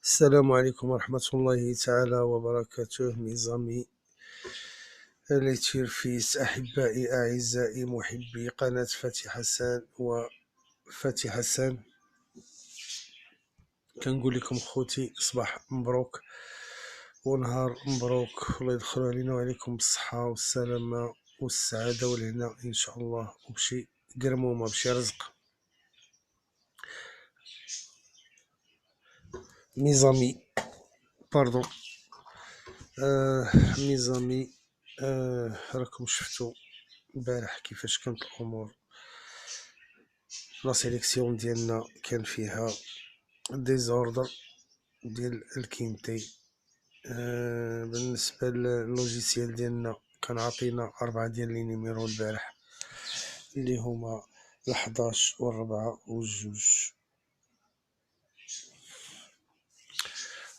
السلام عليكم ورحمة الله تعالى وبركاته. ميزامي لي تشيرفيس، أحبائي أعزائي محبي قناة فتح حسان وفتح حسان، كنقول لكم خوتي صباح مبروك ونهار مبروك، الله يدخل علينا وعليكم بالصحة والسلامة والسعادة والهنا إن شاء الله، وبشي قرمومة بشي رزق. ميزامي باردون ميزامي، راكم شفتوا البارح كيفاش كانت الأمور. لا سيليكسيون ديالنا كان فيها ديزوردر ديال الكينتي. بالنسبة للوجيسيال ديالنا كان عطينا 4 ديال لي نيميرو البارح اللي هما 11 و4 و2.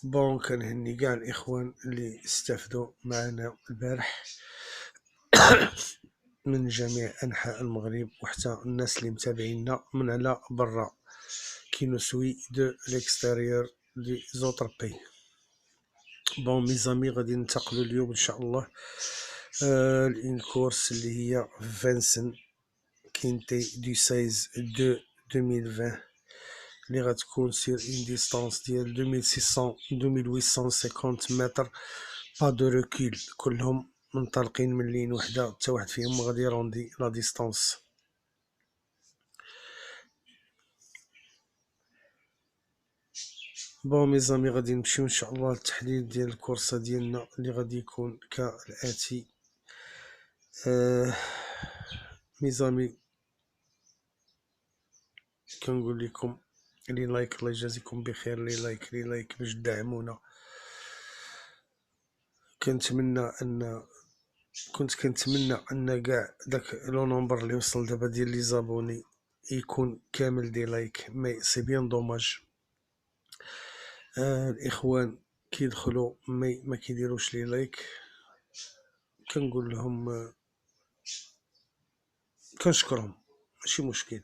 بون كنهني كاع الاخوان اللي استفدوا معنا البارح من جميع انحاء المغرب، وحتى الناس اللي متابعينا من على برا كي نو سوي دو ليكستيريور دي زوتر بي. بون ميزامي غادي ننتقلوا اليوم ان شاء الله لإن كورس اللي هي فانسن كينتي دو 16 دو 2020 اللي غتكون سير اون ديستانس ديال 2600 2850 متر با دو ريكول، كلهم منطلقين من لين وحده، حتى واحد فيهم غادي يروندي لا ديستانس. بون ميزامي غادي نمشيو ان شاء الله للتحليل ديال الكورسه ديالنا اللي غادي يكون كالاتي. ميزامي كنقول لكم لي لايك الله يجازيكم بخير، لي لايك باش تدعمونا. كنت كنتمنى ان كاع داك لو نومبر اللي وصل دابا ديال لي زابوني يكون كامل دي لايك، مي سي بيان دوماج. الاخوان كيدخلوا مي ما كيديروش لي لايك، كنقول لهم كنشكرهم ماشي مشكل،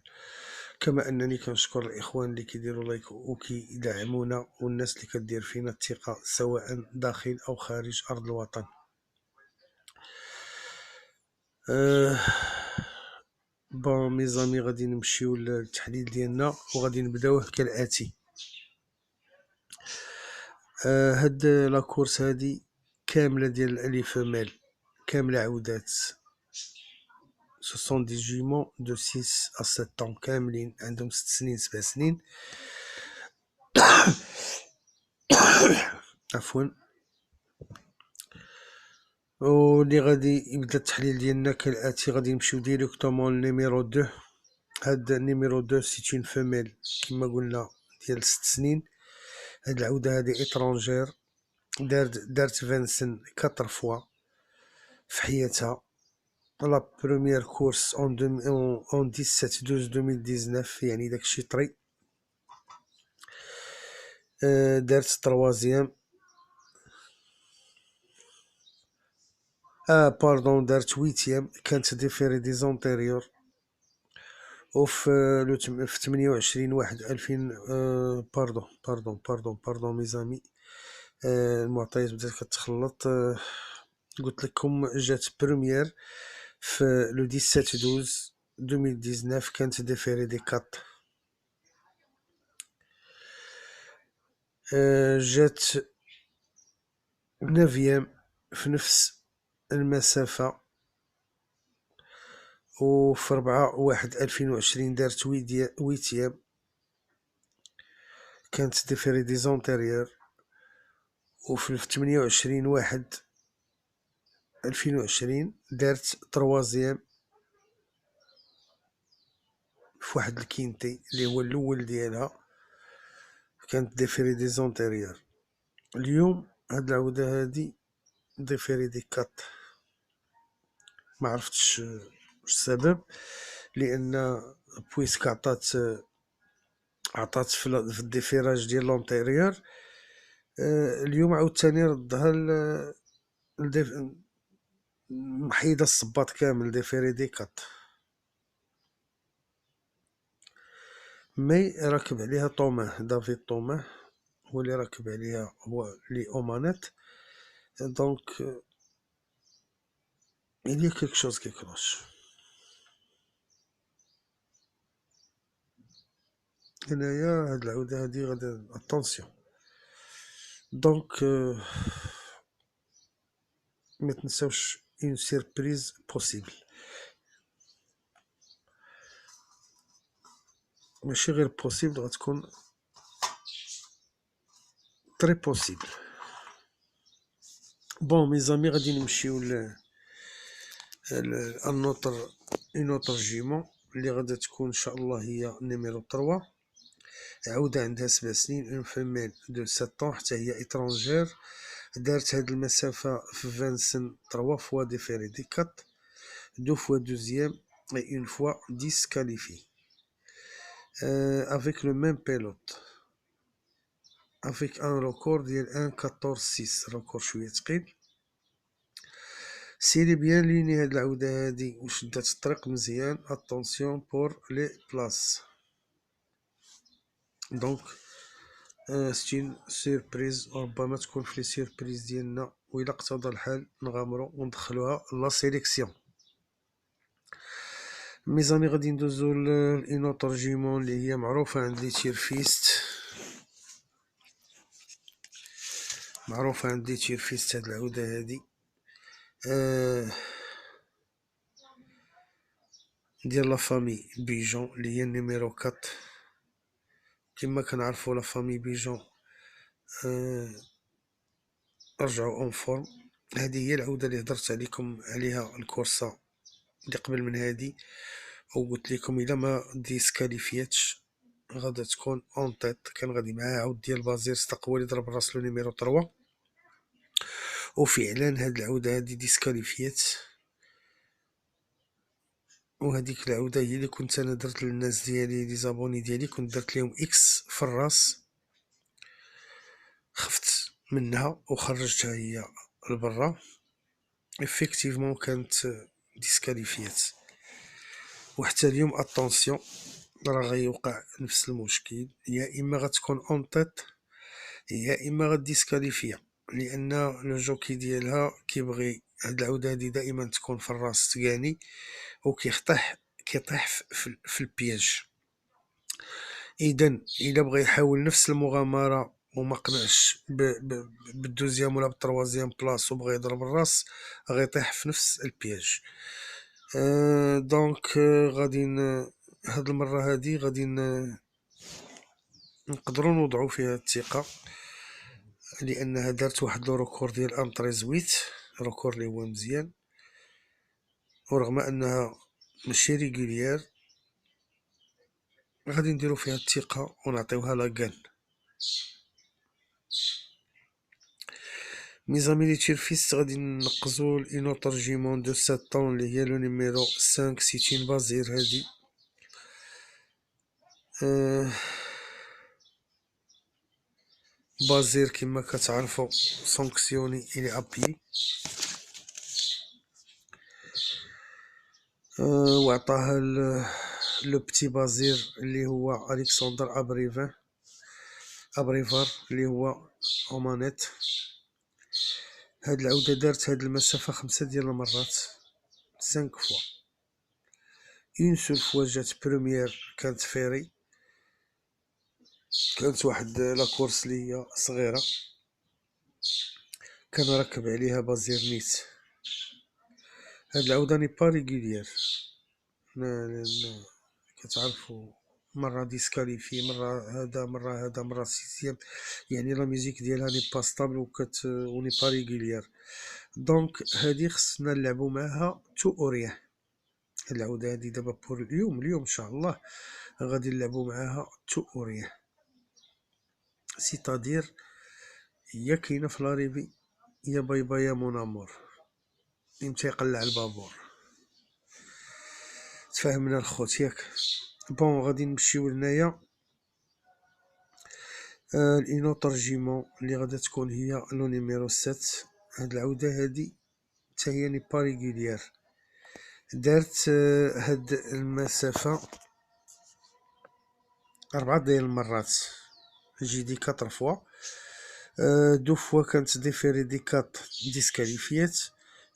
كما انني كنشكر الاخوان اللي كيديروا لايك وكيدعمونا، والناس اللي كدير فينا الثقه سواء داخل او خارج ارض الوطن. بون ميزامي غادي نمشيو للتحليل ديالنا وغادي نبداوه كالاتي. هاد لاكورس هادي كامله ديال لي فيميل، كامله عودات، سو سون دي جيمون دو 6 à 7 ans، كاملين عندهم 6 سنين 7 سنين عفوا. واللي غادي يبدا التحليل ديالنا كالاتي، غادي نمشيو ديريكتومون لنيميرو 2. هاد نيميرو 2 سي اون فيميل كما قلنا ديال 6 سنين. هاد العوده هادي اترونجير، دارت فانسن 4 فوا في حياتها. لا بروميير كورس اون 17 12 2019، يعني داكشي طري. دارت تروازيام، باردون دارت ويتيام، كانت ديفيري دي زونتيريور. وفي 28/1/2000 باردون ميزامي، المعطيات بدات كتخلط. قلت لكم جات بروميير في لو 17/12 2019، كانت ديفيري دي 4. جات 9 في نفس المسافة، وفي 4/1/2020 دارت ويتيام، كانت ديفيري دي زونتيريور. وفي 28/1/2020 دارت تروازيام في واحد الكينتي اللي هو الاول ديالها، كانت ديفيري دي زونتيريور. اليوم هاد العوده هادي ديفيري دي 4، ما عرفتش واش السبب، لان بويسك عطات في الديفيراج ديال لونتيريور. اليوم عاوتاني ردها محيده الصباط كامل ديفيري دي 4، مي راكب عليها طوماه، دافيد طوماه، هو اللي راكب عليها هو لي اومانيت. دونك il y a quelque chose qui cloche. هنايا هاد العودة هادي غادا اتونسيون. دونك ما تنساوش اون سيربريز بوسيبل، ماشي غير بوسيبل، غتكون تري بوسيبل. بون مي زامي غادي نمشيو النوتر اون اوتر جيمون اللي غادا تكون ان شاء الله هي نيميرو 3. عودة عندها 7 سنين، اون فيميل دو 7 حتى هي اترونجير. دارت هاد المسافة في فانسن 3 فوا ديفيري دي 4، 2 fois deuxième et une fois disqualifié. Avec le même pilote, avec un record ديال 1:14.6، record شوية تقيل. سيري بيان ليني هاد العودة هادي وشدات الطريق مزيان. اتونسيون بور لي بلاص. دونك ستين سيربريز، ربما تكون في لي سيربريز ديالنا، وإلا اقتضى الحال نغامرو وندخلوها لا سيليكسيون. ميزامي غادي ندوزو لإون اوتر جيمون اللي هي معروفة عند لي تيرفيست، معروفة عند لي تيرفيست هاد العودة هادي ديال لا فامي بيجون اللي هي نيميرو 4. كما كنعرفو لا فامي بيجون رجعوا اون فورم. هذه هي العودة اللي هدرت عليكم عليها الكورسة اللي قبل من هادي، وقلت لكم الا ما ديسكاليفياتش غادا تكون اون تيت. كان غادي معاه عود ديال بازير استقوى اللي ضرب راسلو نيميرو 3، وفعلا هاد العودة هادي ديسكاليفيات. وهذيك العودة هي اللي كنت انا درت للناس ديالي لي زابوني ديالي، كنت درت لهم اكس في الراس، خفت منها وخرجتها هي لبرا. افكتيفمون كانت ديسكاليفيات. وحتى اليوم اتونسيون راه غيوقع نفس المشكل، يا اما غتكون اون تيت يا اما غديسكاليفيا، لان لو جوكي ديالها كيبغي هاد العوده هادي دائما تكون في الراس تقاني، كيطيح في البياج. اذا الا بغى يحاول نفس المغامره وما قنعش بالدوزيام ولا بالتروازيام بلاص وبغى يضرب الراس، غيطيح في نفس البياج. دونك غادي هاد المره هادي غادي نقدروا نوضعوا فيها الثقه، لانها دارت واحد لو ريكورد ديال ام 13 ريكورد اللي هو مزيان، ورغم انها ماشي ريغوليير غادي نديرو فيها الثقه ونعطيوها لاكان. ميزامي لي تيرفيست غادي نقزو لإون اوتر جيمون دو 7 اللي هي لو نيميرو 5 سيتين بازير. هادي بازير كما كتعرفوا سونكسيوني الي ابي، وعطاها لو بتي بازير اللي هو الكسندر ابريفار اللي هو اومانيت. هاد العودة دارت هاد المسافة 5 ديال المرات، 5 فوا. اون سول فوا جات بروميير كانت فيري، كانت واحد لاكورس لي هي صغيرة كان راكب عليها بازير نيت. هاد العودة ني با ريغوليير، كتعرفوا مرة ديسكاليفي، مرة هذا مرة سيستيم، يعني لا ميوزيك ديالها ني با ستابل وني با ريغوليير. دونك هادي خصنا نلعبو معاها تو او ريان. هاد العودة هادي دابا بور اليوم ان شاء الله غادي نلعبو معاها تو او ريان، سيتادير يا كاينه في لاريفي يا باي باي يا مون امور، امتى يقلع البابور. تفاهمنا الخوت ياك؟ بون غادي نمشيو لهنايا لإون اوتر جيمون اللي غادا تكون هي لو نيميرو 7. هاد العودة هادي حتى هي ني با ريغوليير، دارت هاد المسافة 4 ديال المرات، جي دي 4 فوا. 2 فوا كانت ديفيري دي 4 ديسكاليفيات.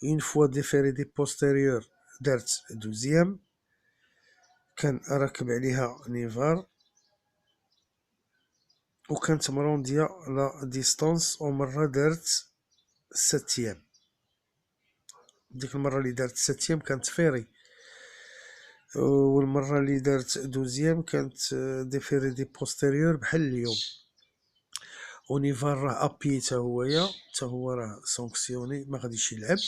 اون فوا ديفيري دي بوستيريور دارت 12، كان راكب عليها نيفار، وكانت مرونديا لا ديستونس، ومرة دارت 7. ديك المرة اللي دارت 7 كانت فيري، والمرة اللي دارت 12 كانت ديفيري دي بوستيريور بحال اليوم. ونيفار راه ابي تا هو راه سونكسيوني ما غاديش يلعب.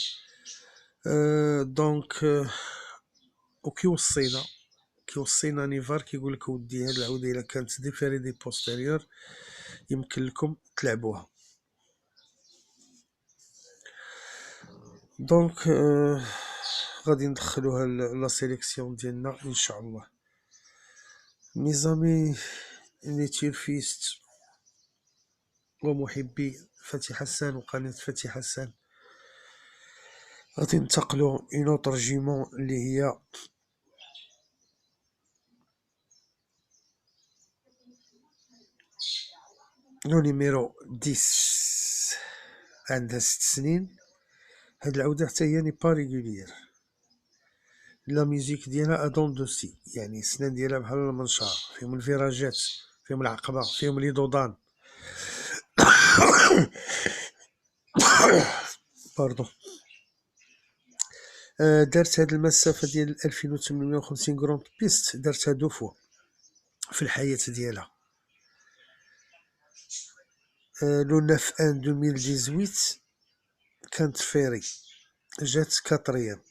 دونك كيوصينا نيفار كيقول لك ودي هاد العوده الا كانت ديفيري دي بوستيريور يمكن لكم تلعبوها. دونك غادي ندخلوها لا سيليكسيون ديالنا ان شاء الله. ميزامي لي تيرفيست ومحبي فتحي حسان وقناة فتحي حسان، غادي ننتقلو اون اوتر جيمون اللي هي لو نيميرو 10، عندها 6 سنين. هاد العودة حتى هي ني با ريغولير. لا ميوزيك ديالها ادون دو سي، يعني السنان ديالها بحال المنشار، فيهم الفيراجات، فيهم العقبة، فيهم لي دودان. باردون. دارت هاد المسافة ديال 2850 غروند بيست، دارتها 2 فوا في الحياة ديالها. لو 9 ان 2018 كانت فيري، جات 4.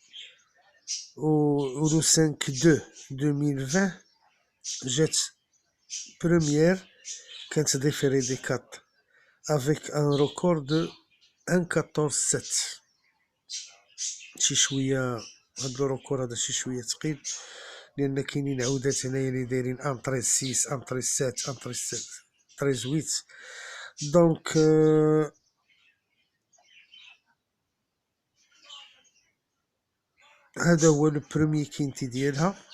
و لو 5 2 2020 جات بروميير، كانت ديفيري دي 4 افيك ان ريكور دو 1.14.7. شي شويه هاد الريكور هذا شي شويه ثقيل، لان كاينين عودات هنايا اللي دايرين ام 13 6 ام 13 7 ام 13 8. دونك هذا هو لو بروميي كينتي ديالها.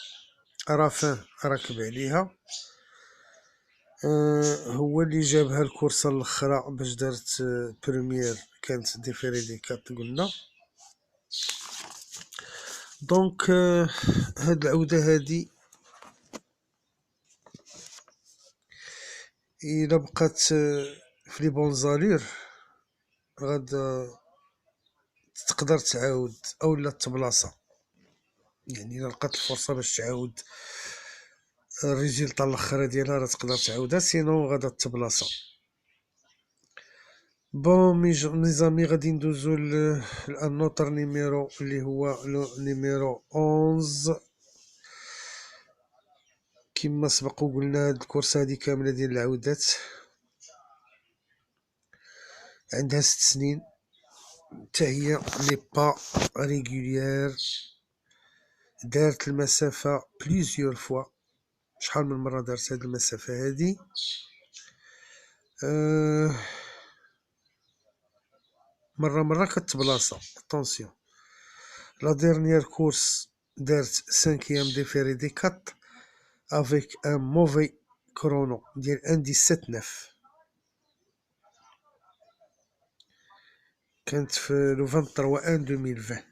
رافان راكب عليها، هو اللي جابها الكورسه الاخرى باش دارت بروميير، كانت ديفيري دي 4 قلنا. دونك هاد العوده هادي الا بقات في لي بون زالور غادا تقدر تعاود اولا تبلاصه، يعني الا لقات الفرصه باش تعاود الريزلطه الاخرى ديالها راه تقدر تعاودها، سينو غادا تبلاصه. بون ميزامي غادي ندوزو للنوتر نيميرو اللي هو لو نيميرو 11. كما سبق وقلنا هاد الكورسه هادي كامله ديال العودات عندها 6 سنين، حتى هي ني با ريغوليير. دارت المسافه بليزيور فوا، شحال من مره دارت هاد المسافه هادي. مره كتبلاصه. اتونسيون، لا ديرنيير كورس دارت 5 ديفيري دي 4 افيك ان موفي كرونو ديال 1.17.9. كانت في لو 23 1 2020.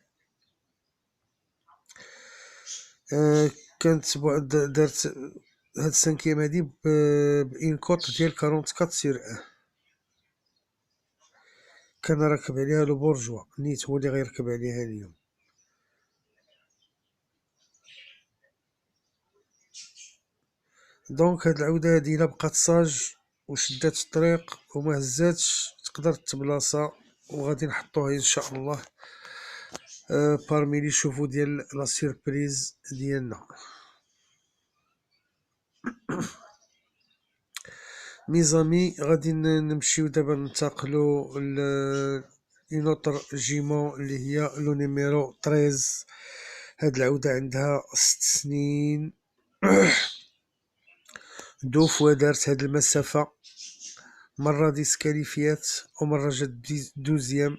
كانت دارت هاد 5 هادي بإن كوت ديال 44/1. كان راكب عليها لو بورجوا نيت، هو اللي غيركب عليها اليوم. دونك هاد العودة هادي الا بقات صاج وشدات الطريق وما هزاتش تقدر تبلاصة، وغادي نحطوها ان شاء الله بارمي لي شوفو ديال لا سيربريز ديالنا. ميزامي غادي نمشيو دابا ننتقلو ل اونوتر جيمون اللي هي لو نيميرو 13. هاد العودة عندها 6 سنين. 2 فوا دارت هاد المسافة، مرة ديسكاليفيات ومرة جات 12،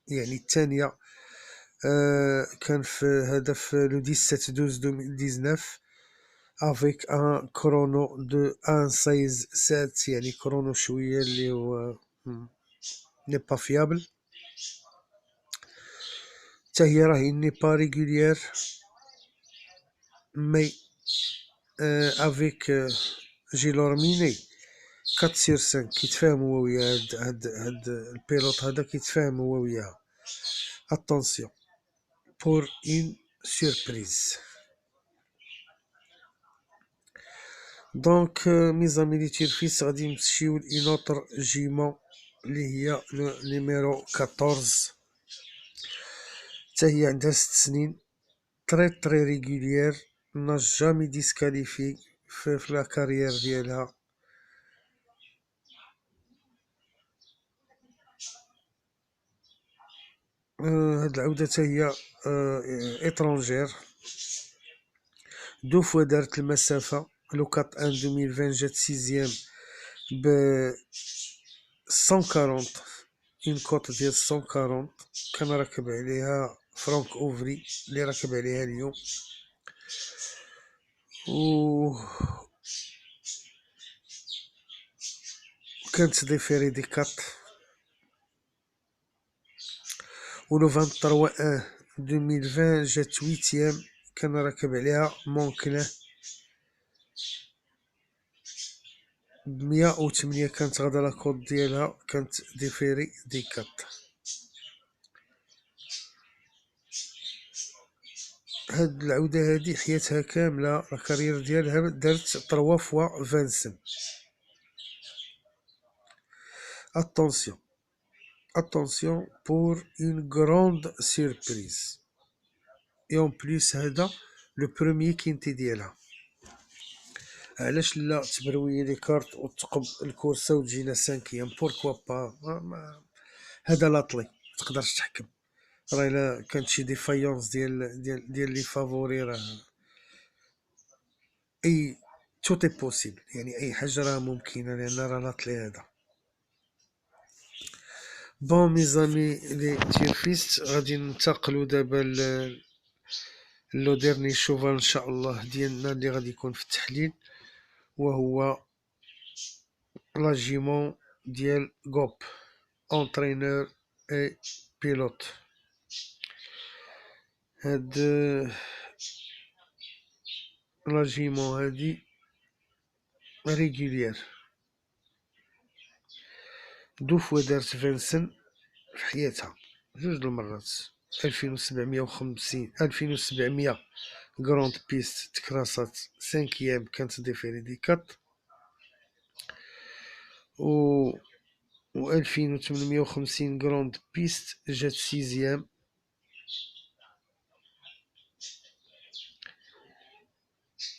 يعني الثانية. كان في هذا في لو 17 12 2019 avec un chrono de 1.16.7 يعني كرونو شوية اللي هو n'est pas fiable. حتى هي راهي ني با ريغوليير مي افيك جيلورميني 4/5 كيتفاهم هو وياه هاد البيلوت هذا كيتفاهم هو وياها. اتونسيون بور اون سوربريز. دونك ميزامي لي تيرفيس غادي نمشيو لإون اوتر جيمون اللي هي نيميرو 14. حتى هي عندها 6 سنين تري ريغوليير n'a jamais disqualifié في لا كارير ديالها. هاد العودة حتى هي étrangère. 2 فوا دارت المسافة. لو 4 1 2020 جات 6ème ب 140 اون كوت ديال 140 كان راكب عليها فرانك اوفري اللي راكب عليها اليوم. و كانت ديفيري دي 4 و لو 23 1 2020 جات 8ème كان راكب عليها مونكلان ب 108 كانت غادا لاكود ديالها كانت ديفيري دي 4. هاد العودة هادي حياتها كاملة الكارير ديالها دارت 3 فوا 25. attention pour une grande surprise et en plus هذا لو بروميي كينتي ديالها. علاش لا تبروي لي كارت وتقب الكورسه وتجينا 5ème بوركوا با. هذا لاطلي متقدرش تحكم. راه الا كانت شي ديفايونس ديال لي فافوري راه اي توتي بوسيبل يعني اي حاجه راه ممكنه لان راه لاطلي هذا. بون ميزامي لي تيرفيست غادي ننتقلوا دابا لو ديرني شوفال ان شاء الله ديالنا اللي غادي يكون في التحليل وهو لاجيمون ديال غوب انترينور اي بيلوت. هاد لاجيمون هادي ريغوليير 2 فوا دارت 25 في حياتها 2 المرات. 2700 غروند بيست تكراسات 5ème كانت ديفيري دي 4 و 2850 غروند بيست جات 6ème.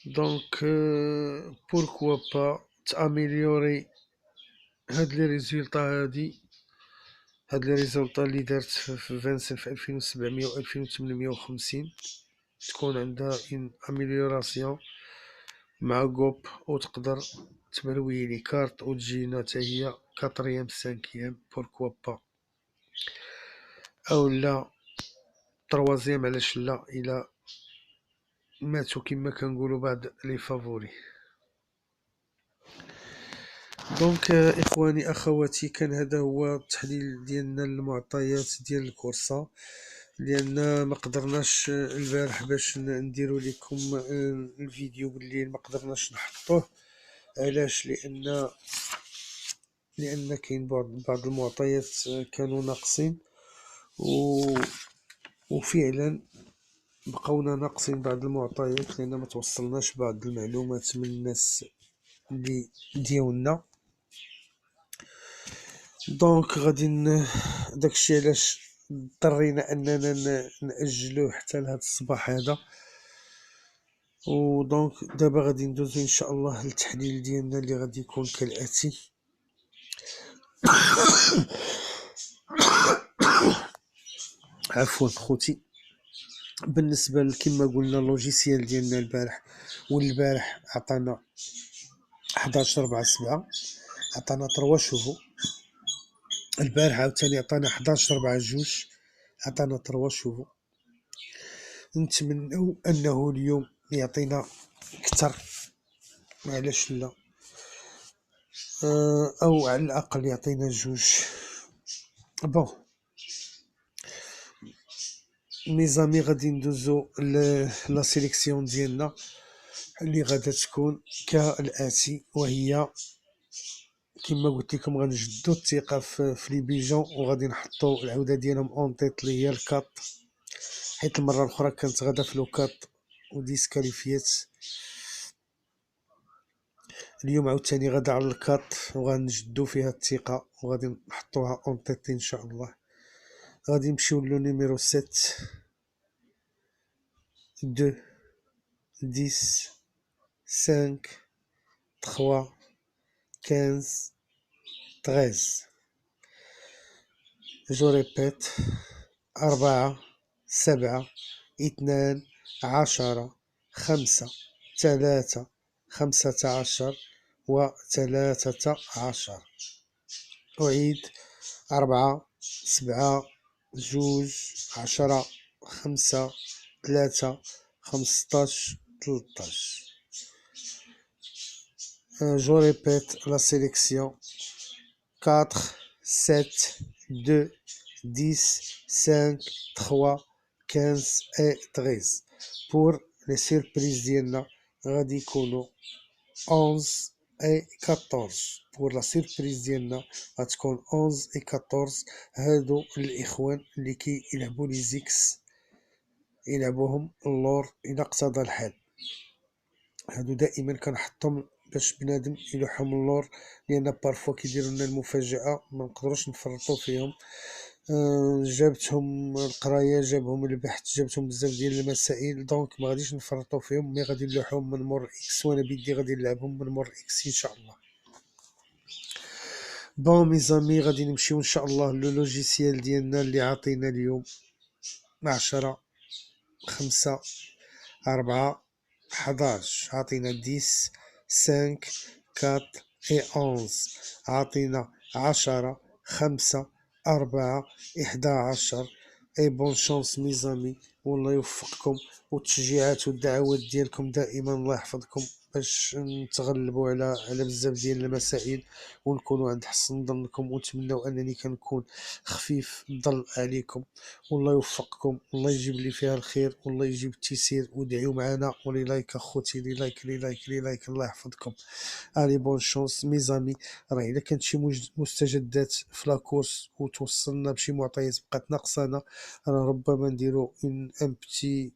دونك بوركوا با تاميليوري هاد لي ريزولطا هاد لي ريزولطا اللي دارت في 25 في 2700 و 2850 تكون عندها ان اميليوراسيون مع غوب وتقدر تبروي لي كارت وتجينا حتى هي 4ème 5ème بوركوا با او لا 3ème علاش لا الى ماتوا كما كنقولوا بعض لي فافوري. دونك اخواني اخواتي كان هذا هو التحليل ديالنا للمعطيات ديال الكورسه لان ما قدرناش البارح باش نديروا لكم الفيديو بالليل ما قدرناش نحطوه. علاش؟ لان كاين بعض المعطيات كانوا ناقصين وفعلا بقاونا ناقصين بعض المعطيات لان ما توصلناش بعض المعلومات من الناس اللي ديالنا. دونك غادي داكشي علاش اضطرينا اننا ناجلوه حتى لهذا الصباح هذا. ودونك دابا غادي ندوزو ان شاء الله للتحليل ديالنا اللي غادي يكون كالاتي. عفوا خوتي. بالنسبه كما قلنا اللوجيسيال ديالنا البارح عطانا 11/4/7 عطانا 3 شوفو. البارح عاوتاني عطانا 11/4/2 عطانا 3 شوفو. نتمنوا انه اليوم يعطينا اكثر علاش لا؟ او على الاقل يعطينا جوج. بون ميزامي غادي ندوزو لا سيليكسيون ديالنا اللي غادا تكون كالاتي، وهي كما قلت لكم غنجدو الثقه في لي بيجون، وغادي نحطو العوده ديالهم اون تيت اللي هي الكات، حيت المره الاخرى كانت غادا في لوكات وديسكاليفيات. اليوم عاوتاني غادا على الكات وغنجدو فيها الثقه وغادي نحطوها اون تيت ان شاء الله. غادي نمشيو لو نيميرو 7 2 10 5 3 15 13. جو ريبيت: 4 7 2 10 5 3 15 و13. أعيد: 4 7 2 10 5 3 15 13. Je répète la sélection: 4 7 2 10 5 3 15 et 13. Pour les surprises ديالنا غادي يكونوا 11 et 14. pour la surprise ديالنا غتكون 11 et 14. هادو الاخوان اللي كيلعبوا لي زيكس يلعبوهم اللور الى اقتضى الحال. هادو دائما كنحطهم باش بنادم يلوحهم اللور، لان بارفوا كيديروا لنا المفاجاه ما نقدروش نفرطوا فيهم. جابتهم القرايه، جابهم البحث، جابتهم بزاف ديال المسائل، دونك ما غاديش نفرطوا فيهم، مي غادي نلوحوهم من مور اكس، وانا بيدي غادي نلعبهم من مور اكس ان شاء الله. بون ميزامي غادي نمشيو ان شاء الله لو لوجيسيال ديالنا اللي عطينا اليوم: 10 5 4 11. عطينا 10 5 4 et 11. عطينا 10 5 4 11. اي بون شانس ميزامي، والله يوفقكم، والتشجيعات والدعوات ديالكم دائما الله يحفظكم باش نتغلبوا على بزاف ديال المسائل ونكونوا عند حسن ظنكم، ونتمنوا انني كنكون خفيف الظل عليكم. والله يوفقكم، والله يجيب لي فيها الخير، والله يجيب التيسير، ودعيو معنا. ولي لايك اخوتي، لي لايك لي لايك لي لايك، الله يحفظكم. الي بون شونس ميزامي. راه الا كانت شي مستجدات في لاكورس وتوصلنا بشي معطيات بقات ناقصانا، راه ربما نديرو ان بتي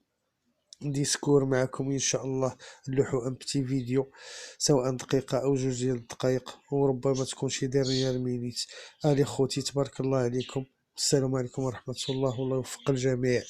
ديسكور معكم ان شاء الله، نلوحو ان بتي فيديو سواء دقيقه او جوج ديال الدقائق، وربما تكون شي ديرنيير مينيت. الي خوتي تبارك الله عليكم، السلام عليكم ورحمه الله، والله يوفق الجميع.